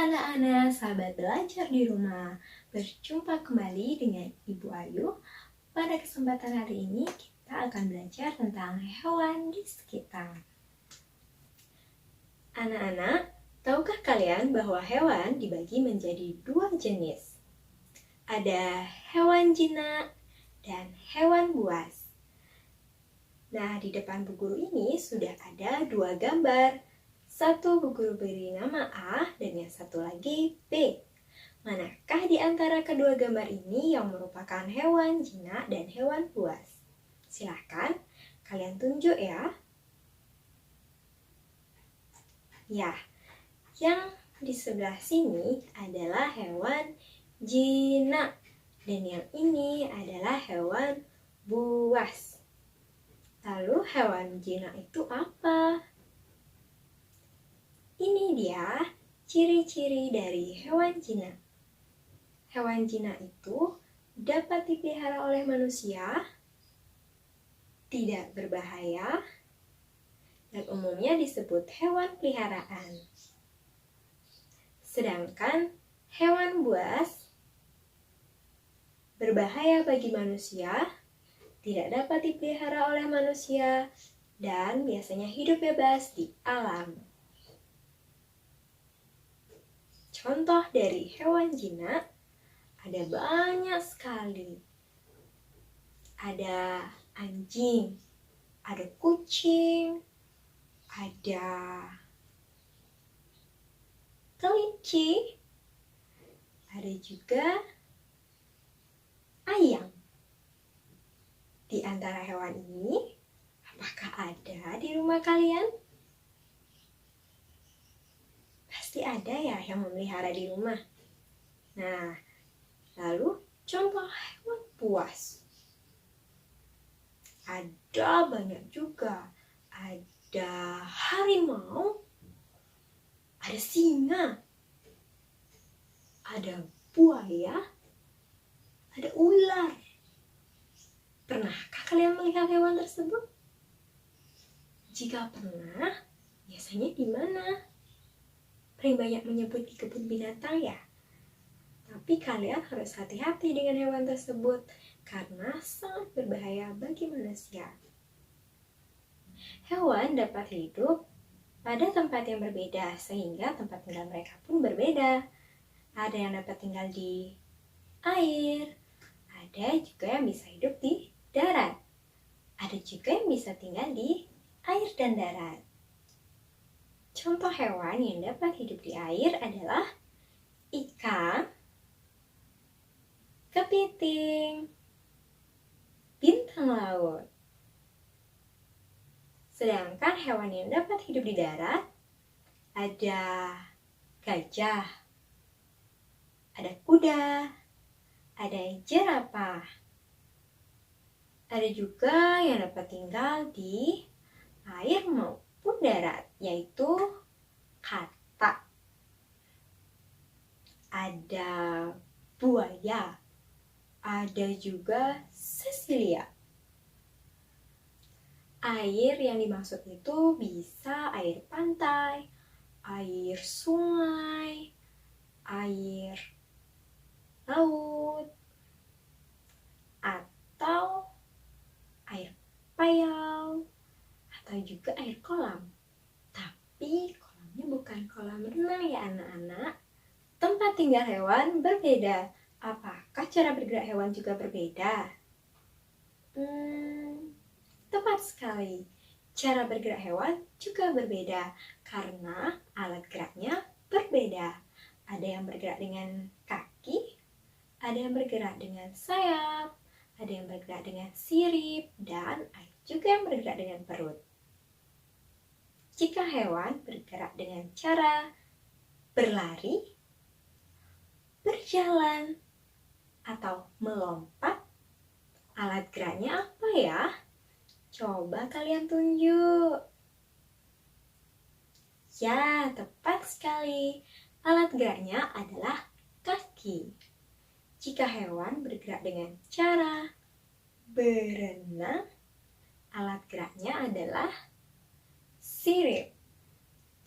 anak-anak, sahabat belajar di rumah. Berjumpa kembali dengan Ibu Ayu. Pada kesempatan hari ini kita akan belajar tentang hewan di sekitar. Anak-anak, tahukah kalian bahwa hewan dibagi menjadi dua jenis? Ada hewan jinak dan hewan buas. Nah, di depan Bu Guru ini sudah ada dua gambar. Satu Bu Guru beri nama A dan yang satu lagi B. Manakah di antara kedua gambar ini yang merupakan hewan jinak dan hewan buas? Silahkan kalian tunjuk ya. Ya, yang di sebelah sini adalah hewan jinak dan yang ini adalah hewan buas. Lalu hewan jinak itu apa? Ini dia ciri-ciri dari hewan jinak. Hewan jinak itu dapat dipelihara oleh manusia, tidak berbahaya, dan umumnya disebut hewan peliharaan. Sedangkan hewan buas berbahaya bagi manusia, tidak dapat dipelihara oleh manusia, dan biasanya hidup bebas di alam. Contoh dari hewan jinak ada banyak sekali. Ada anjing, ada kucing, ada kelinci, ada juga ayam. Di antara hewan ini, apakah ada di rumah kalian? Pasti ada ya yang memelihara di rumah. Nah, lalu contoh hewan buas. Ada banyak juga. Ada harimau, ada singa, ada buaya, ada ular. Pernahkah kalian melihat hewan tersebut? Jika pernah, biasanya di mana? Paling banyak menyebut di kebun binatang ya. Tapi kalian harus hati-hati dengan hewan tersebut karena sangat berbahaya bagi manusia. Hewan dapat hidup pada tempat yang berbeda sehingga tempat tinggal mereka pun berbeda. Ada yang dapat tinggal di air, ada juga yang bisa hidup di darat. Ada juga yang bisa tinggal di air dan darat. Contoh hewan yang dapat hidup di air adalah ikan, kepiting, bintang laut. Sedangkan hewan yang dapat hidup di darat ada gajah, ada kuda, ada jerapah. Ada juga yang dapat tinggal di air maupun darat, yaitu katak. Ada buaya, ada juga sesilia. Air yang dimaksud itu bisa air pantai, air sungai, air laut, atau air payau, atau juga air kolam. Tapi kolamnya bukan kolam renang ya anak-anak. Tempat tinggal hewan berbeda. Apakah cara bergerak hewan juga berbeda? Tepat sekali. Cara bergerak hewan juga berbeda karena alat geraknya berbeda. Ada yang bergerak dengan kaki, ada yang bergerak dengan sayap, ada yang bergerak dengan sirip, dan ada juga yang bergerak dengan perut. Jika hewan bergerak dengan cara berlari, berjalan, atau melompat, alat geraknya apa ya? Coba kalian tunjuk. Ya, tepat sekali. Alat geraknya adalah kaki. Jika hewan bergerak dengan cara berenang, alat geraknya adalah sirip.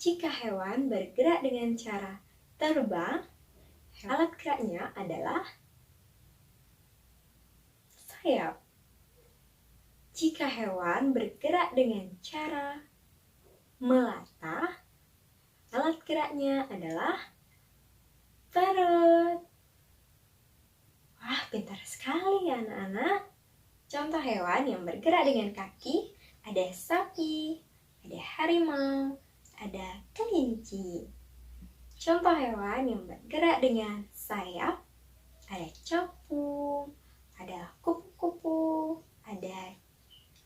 Jika hewan bergerak dengan cara terbang. Alat geraknya adalah sayap. Jika hewan bergerak dengan cara melata, alat geraknya adalah perut. Wah, pintar sekali ya anak-anak. Contoh hewan yang bergerak dengan kaki ada sapi, ada harimau, ada kelinci. Contoh hewan yang bergerak dengan sayap ada capung, ada kupu-kupu, ada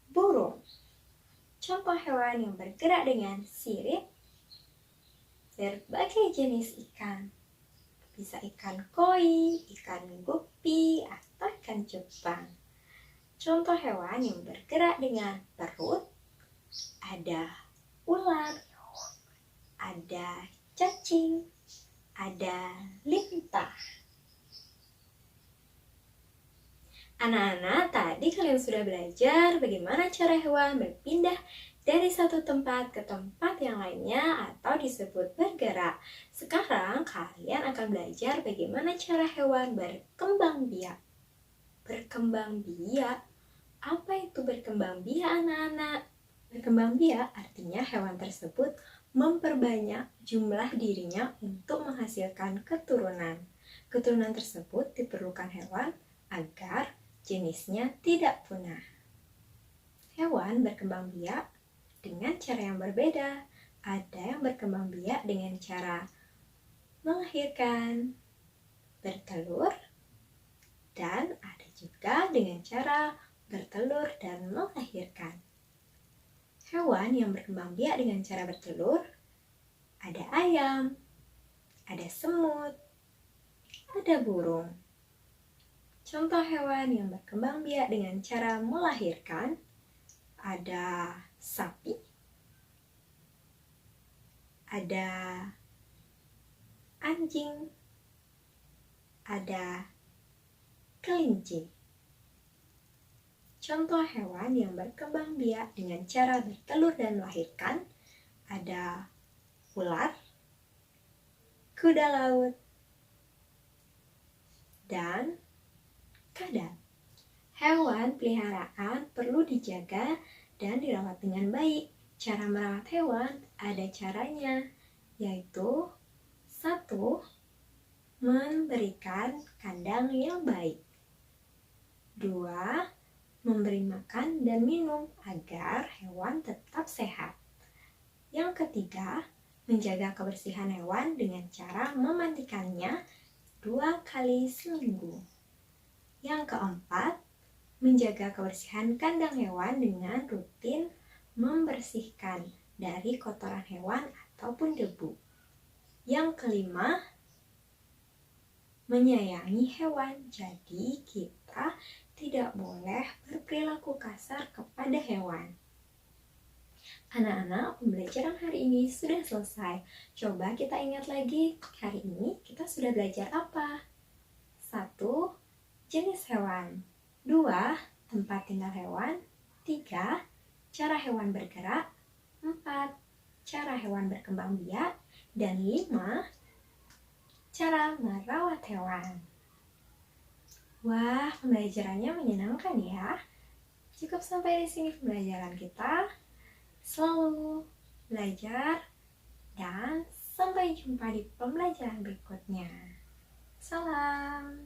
burung. Contoh hewan yang bergerak dengan sirip, berbagai jenis ikan. Bisa ikan koi, ikan gupi, atau ikan cupang. Contoh hewan yang bergerak dengan perut, ada ular, ada cacing, ada lintah. Anak-anak, tadi kalian sudah belajar bagaimana cara hewan berpindah dari satu tempat ke tempat yang lainnya atau disebut bergerak. Sekarang kalian akan belajar bagaimana cara hewan berkembang biak. Berkembang biak? Apa itu berkembang biak, anak-anak? Berkembang biak artinya hewan tersebut memperbanyak jumlah dirinya untuk menghasilkan keturunan. Keturunan tersebut diperlukan hewan agar jenisnya tidak punah. Hewan berkembang biak dengan cara yang berbeda. Ada yang berkembang biak dengan cara melahirkan, bertelur, dan ada juga dengan cara bertelur dan melahirkan. Hewan yang berkembang biak dengan cara bertelur ada ayam, ada semut, ada burung. Contoh hewan yang berkembang biak dengan cara melahirkan ada sapi, ada anjing, ada kelinci. Contoh hewan yang berkembang biak dengan cara bertelur dan melahirkan ada ular, kuda laut, dan kadal. Hewan peliharaan perlu dijaga dan dirawat dengan baik. Cara merawat hewan ada caranya, yaitu 1. Memberikan kandang yang baik. 2. Memberi makan dan minum agar hewan tetap sehat. Yang ketiga, menjaga kebersihan hewan dengan cara memandikannya 2 kali seminggu. Yang keempat, menjaga kebersihan kandang hewan dengan rutin membersihkan dari kotoran hewan ataupun debu. Yang kelima, menyayangi hewan. Jadi kita tidak boleh berperilaku kasar kepada hewan. Anak-anak, pembelajaran hari ini sudah selesai. Coba kita ingat lagi, hari ini kita sudah belajar apa? 1. Jenis hewan. 2. Tempat tinggal hewan. 3. Cara hewan bergerak. 4. Cara hewan berkembang biak. Dan 5. Cara merawat hewan. Wah, pembelajarannya menyenangkan ya. Cukup sampai di sini pembelajaran kita. Selalu belajar dan sampai jumpa di pembelajaran berikutnya. Salam.